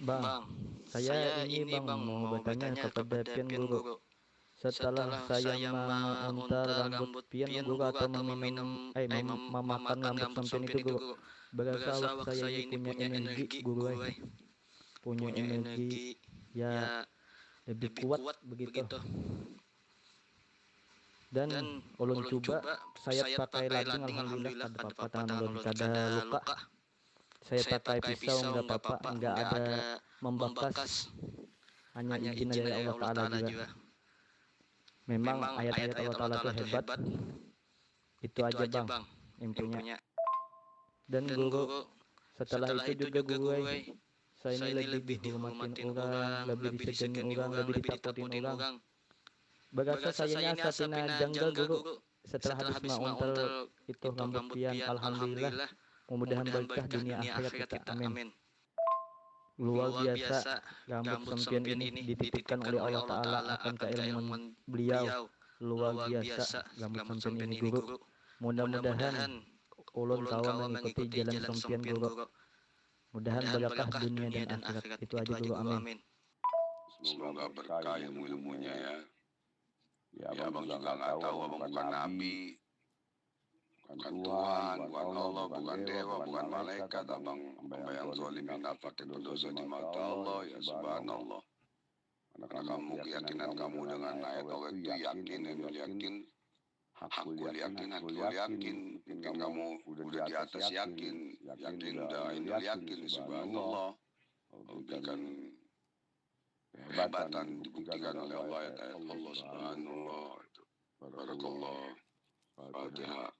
Bang, Bang, saya saya ini ini bang bang mau mau bertanya bertanya kepada kepada pian Pian guru. Guru. Setelah Setelah saya saya menguntal menguntal rambut rambut pian Pian guru Guru atau atau meminum memakan memakan rambut rambut sampian itu sampian itu guru, Guru, berasa berasa awak awak saya saya ini ini punya punya energi energi guru, Guru, punya punya energi energi ya ya lebih lebih kuat kuat begitu. begitu. Dan Dan ulun ulun coba coba saya saya pakai pakai lading, lading alhamdulillah alhamdulillah kada kada apa-apa, apa-apa tangan tangan ulun ulun kada kada luka. luka. Saya Saya pakai pakai pisau pisau enggak enggak apa-apa, apa-apa, enggak enggak ada ada membekas, membekas, hanya hanya izin izin dari dari Allah Allah Ta'ala Ta'ala juga. juga. Memang Memang ayat-ayat ayat-ayat Allah Allah Ta'ala itu Ta'ala itu hebat. hebat. Itu Itu aja aja bang bang infonya. infonya. Dan Dan guru, Guru, setelah setelah itu itu juga juga guru, Guru, saya ini saya ini lebih lebih dihormatin dihormatin orang, orang, lebih lebih disegani disegani orang, orang, lebih lebih ditakutin ditakutin orang. orang. Berasa Bagasa sayanya sayanya asapina Sapina janggal jangga guru. Guru. Setelah Setelah habis habis mauntel mauntel itu itu rambut rambut pian, pian, alhamdulillah. alhamdulillah. Mudah-mudahan Mudah-mudahan berkah berkah dunia dunia akhirat akhirat kita, kita, amin. amin. Luar Luar biasa, biasa, rambut rambut sempian sempian ini ini dititipkan oleh dititipkan oleh Allah Allah Ta'ala Ta'ala akan akan keilmuan keilmuan beliau. beliau. Luar Luar biasa biasa, rambut rambut sempian sempian ini ini guru. Guru. Mudah-mudahan Mudah-mudahan ulun ulun kawa kawa mengikuti mengikuti jalan jalan sempian sempian guru. Guru. Mudahan Mudahan berkah berkah dunia dan dunia dan akhirat. akhirat. Itu Itu aja aja guru, Guru, amin. amin. Semoga berkah ilmu-ilmunya ya. Ya Ya abang abang juga juga nggak nggak tahu tahu abang abang bukan bukan nabi, nabi, bukan bukan Tuhan, Tuhan, bukan bukan Allah, Allah, bukan bukan dewa, dewa, bukan bukan malaikat. malaikat. Abang Abang hamba hamba yang yang zalimin zolimin nafsu nafas berdosa berdosa di di mata mata Allah Allah, ya ya subhanallah. subhanallah. Karena Karena kamu keyakinan kamu dengan ayat Allah itu yakin, Ainul yakin, hakul yakin, hakul yakin. Mungkin kamu udah di atas yakin, yakin udah Ainul yakin, subhanallah. Allah berikan kehebatan dibuktikan oleh Allah ayat-ayat Allah, subhanallah. Barakallah. Fatihah.